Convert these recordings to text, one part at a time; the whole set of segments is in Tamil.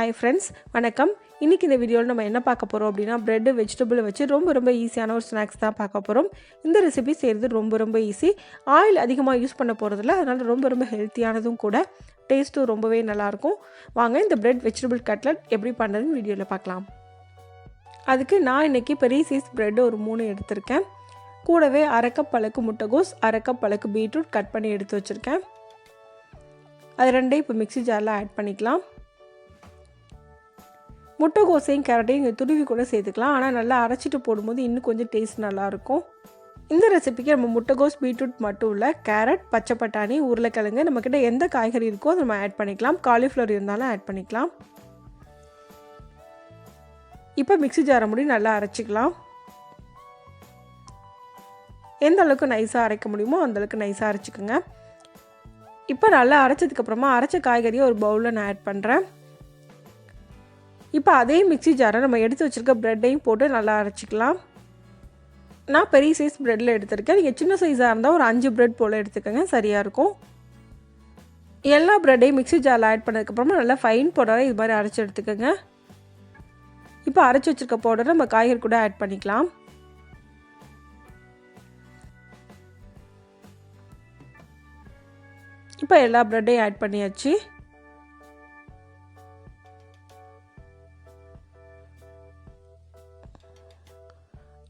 Hi friends, வணக்கம். இன்னைக்கு இந்த வீடியோல நம்ம என்ன பார்க்க போறோம் அப்படினா bread vegetable வச்சு ரொம்ப ஈஸியான ஒரு ஸ்நாக்ஸ் தான் பார்க்க போறோம். இந்த ரெசிபி செய்யிறது ரொம்ப ஈஸி. ஆயில் அதிகமா யூஸ் பண்ண போறது இல்ல. அதனால ரொம்ப ஹெல்தியானதும் கூட. டேஸ்டும் ரொம்பவே நல்லா இருக்கும். வாங்க இந்த bread vegetable cutlet எப்படி பண்றதுன்னு வீடியோல பார்க்கலாம். அதுக்கு நான் இன்னைக்கு பெரிய சைஸ் bread ஒரு 3 எடுத்துர்க்கேன். கூடவே 1/2 கப் அளவுக்கு முட்டைகோஸ், 1/2 கப் அளவுக்கு பீட்ரூட் கட் பண்ணி எடுத்து வச்சிருக்கேன். அது ரெண்டையும் இப்போ மிக்ஸி ஜார்ல ஆட் பண்ணிக்கலாம். முட்டைகோஸையும் கேரட்டையும் இங்கே துருவி கூட சேர்த்துக்கலாம். ஆனால் நல்லா அரைச்சிட்டு போடும்போது இன்னும் கொஞ்சம் டேஸ்ட் நல்லாயிருக்கும். இந்த ரெசிபிக்கு நம்ம முட்டைகோஸ் பீட்ரூட் மட்டும் இல்லை, கேரட், பச்சை பட்டாணி, உருளைக்கிழங்கு நம்மக்கிட்ட எந்த காய்கறி இருக்கோ அதை நம்ம ஆட் பண்ணிக்கலாம். காலிஃப்ளவர் இருந்தாலும் ஆட் பண்ணிக்கலாம். இப்போ மிக்ஸி ஜாரை மூடி நல்லா அரைச்சிக்கலாம். எந்த அளவுக்கு நைஸாக அரைக்க முடியுமோ அந்தளவுக்கு நைஸாக அரைச்சிக்கோங்க. இப்போ நல்லா அரைச்சதுக்கப்புறமா அரைச்ச காய்கறியை ஒரு பவுலில் நான் ஆட் பண்ணுறேன். இப்போ அதே மிக்ஸி ஜாரை நம்ம எடுத்து வச்சுருக்க ப்ரெட்டையும் போட்டு நல்லா அரைச்சிக்கலாம். நான் பெரிய சைஸ் ப்ரெட்டில் எடுத்துருக்கேன். நீங்கள் சின்ன சைஸாக இருந்தால் ஒரு 5 ப்ரெட் போல் எடுத்துக்கோங்க, சரியாக இருக்கும். எல்லா ப்ரெட்டையும் மிக்ஸி ஜாரில் ஆட் பண்ணதுக்கப்புறமா நல்லா ஃபைன் பவுடராக இது மாதிரி அரைச்சி எடுத்துக்கோங்க. இப்போ அரைச்சி வச்சுருக்க பவுடரை நம்ம காய்கறி கூட ஆட் பண்ணிக்கலாம். இப்போ எல்லா ப்ரெட்டையும் ஆட் பண்ணியாச்சு.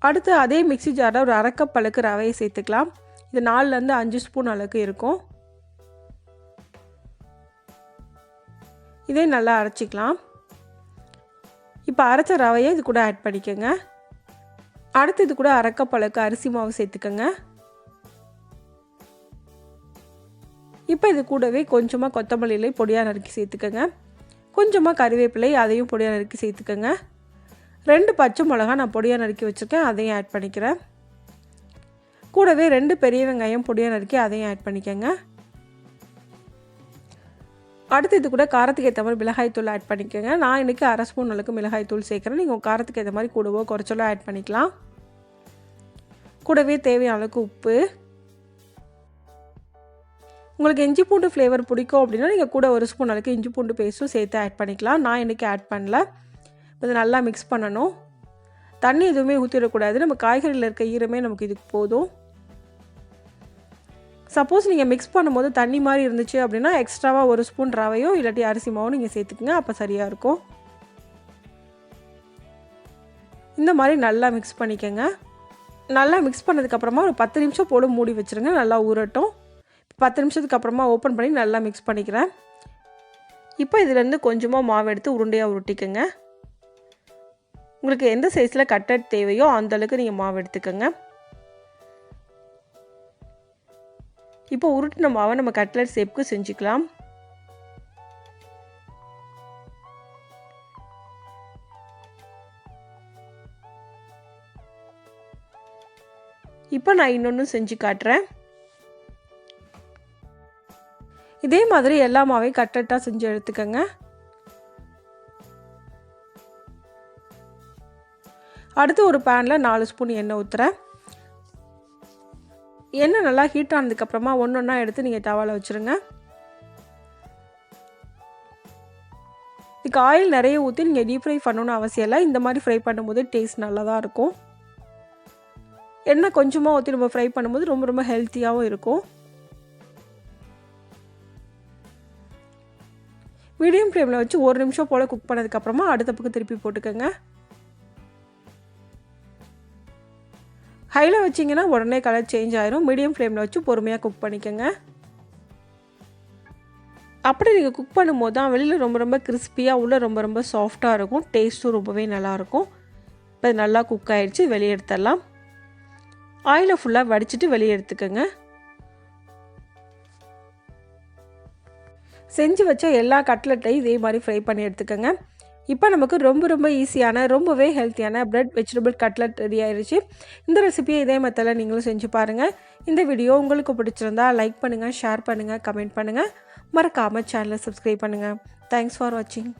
அடுத்து அதே மிக்ஸி ஜாரில் ஒரு 1/2 கப் அளவுக்கு ரவையை சேர்த்துக்கலாம். இது 4லேருந்து 5 ஸ்பூன் அளவுக்கு இருக்கும். இதே நல்லா அரைச்சிக்கலாம். இப்போ அரைச்ச ரவையை இது கூட ஆட் பண்ணிக்கோங்க. அடுத்து இது கூட 1/2 கப் அளவுக்கு அரிசி மாவு சேர்த்துக்கோங்க. இப்போ இது கூடவே கொஞ்சமாக கொத்தமல்லி இலை பொடியாக நறுக்கி சேர்த்துக்கோங்க. கொஞ்சமாக கறிவேப்பிலை அதையும் பொடியாக நறுக்கி சேர்த்துக்கோங்க. 2 பச்சை மிளகா நான் பொடியாக நறுக்கி வச்சுருக்கேன், அதையும் ஆட் பண்ணிக்கிறேன். கூடவே 2 பெரிய வெங்காயம் பொடியாக நறுக்கி அதையும் ஆட் பண்ணிக்கோங்க. அடுத்து இது கூட காரத்துக்கு ஏற்ற மாதிரி மிளகாய்த்தூள் ஆட் பண்ணிக்கோங்க. நான் இன்றைக்கி 1/2 ஸ்பூன் அளவுக்கு மிளகாய்த்தூள் சேர்க்குறேன். நீங்கள் காரத்துக்கு ஏற்ற மாதிரி கூடவோ குறைச்சலோ ஆட் பண்ணிக்கலாம். கூடவே தேவையான அளவுக்கு உப்பு. உங்களுக்கு இஞ்சி பூண்டு ஃப்ளேவர் பிடிக்கும் அப்படின்னா நீங்கள் கூட 1 ஸ்பூன் அளவுக்கு இஞ்சி பூண்டு பேஸ்ட்டும் சேர்த்து ஆட் பண்ணிக்கலாம். நான் இன்றைக்கி ஆட் பண்ணல. இதை நல்லா மிக்ஸ் பண்ணணும். தண்ணி எதுவுமே ஊற்றிடக்கூடாது. நம்ம காய்கறியில் இருக்க ஈரமே நமக்கு இதுக்கு போதும். சப்போஸ் நீங்கள் மிக்ஸ் பண்ணும்போது தண்ணி மாதிரி இருந்துச்சு அப்படின்னா எக்ஸ்ட்ராவாக 1 ஸ்பூன் ரவையோ இல்லாட்டி அரிசி மாவோ நீங்கள் சேர்த்துக்குங்க, அப்போ சரியாக இருக்கும். இந்த மாதிரி நல்லா மிக்ஸ் பண்ணிக்கோங்க. நல்லா மிக்ஸ் பண்ணதுக்கப்புறமா ஒரு 10 நிமிஷம் போட்டு மூடி வச்சுருங்க, நல்லா ஊறட்டும். 10 நிமிஷத்துக்கு அப்புறமா ஓப்பன் பண்ணி நல்லா மிக்ஸ் பண்ணிக்கிறேன். இப்போ இதிலேருந்து கொஞ்சமாக மாவு எடுத்து உருண்டையாக உருட்டிக்கோங்க. உங்களுக்கு எந்த சைஸில் கட்லட் தேவையோ அந்தளவுக்கு நீங்கள் மாவு எடுத்துக்கோங்க. இப்போ உருட்டின மாவை நம்ம கட்லட் ஷேப்புக்கு செஞ்சுக்கலாம். இப்போ நான் இன்னொன்று செஞ்சு காட்டுறேன். இதே மாதிரி எல்லா மாவையும் கட்லட்டாக செஞ்சு எடுத்துக்கோங்க. அடுத்து ஒரு பேனில் 4 ஸ்பூன் எண்ணெய் ஊற்றுறேன். எண்ணெய் நல்லா ஹீட் ஆனதுக்கப்புறமா ஒன்றா எடுத்து நீங்கள் தவாவில் வச்சுருங்க. இதுக்கு ஆயில் நிறைய ஊற்றி நீங்கள் டீப் ஃப்ரை பண்ணணும்னு அவசியம் இல்லை. இந்த மாதிரி ஃப்ரை பண்ணும்போது டேஸ்ட் நல்லா தான் இருக்கும். எண்ணெய் கொஞ்சமாக ஊற்றி நம்ம ஃப்ரை பண்ணும்போது ரொம்ப ஹெல்த்தியாகவும் இருக்கும். மீடியம் ஃப்ளேமில் வச்சு 1 நிமிஷம் போல் குக் பண்ணதுக்கப்புறமா அடுத்த பக்கம் திருப்பி போட்டுக்கோங்க. ஹையில் வச்சிங்கன்னா உடனே கலர் சேஞ்ச் ஆயிரும். மீடியம் ஃப்ளேமில் வச்சு பொறுமையாக குக் பண்ணிக்கோங்க. அப்படி நீங்கள் குக் பண்ணும்போது தான் வெளியில் ரொம்ப கிறிஸ்பியாக உள்ள ரொம்ப சாஃப்டாக இருக்கும். டேஸ்ட்டும் ரொம்பவே நல்லாயிருக்கும். இப்போ நல்லா குக் ஆகிடுச்சு, வெளியே எடுத்துடலாம். ஆயிலை ஃபுல்லாக வடிச்சிட்டு வெளியே எடுத்துக்கோங்க. செஞ்சு வச்ச எல்லா கட்லட்டையும் இதே மாதிரி ஃப்ரை பண்ணி எடுத்துக்கோங்க. இப்போ நமக்கு ரொம்ப ஈஸியான ரொம்பவே ஹெல்த்தியான பிரெட் வெஜிடபிள் கட்லட் ரெடி ஆயிடுச்சு. இந்த ரெசிபியை இதே மெத்தடில் நீங்களும் செஞ்சு பாருங்கள். இந்த வீடியோ உங்களுக்கு பிடிச்சிருந்தா லைக் பண்ணுங்கள், ஷேர் பண்ணுங்கள், கமெண்ட் பண்ணுங்கள். மறக்காமல் சேனலை சப்ஸ்கிரைப் பண்ணுங்கள். தேங்க்ஸ் ஃபார் வாட்சிங்.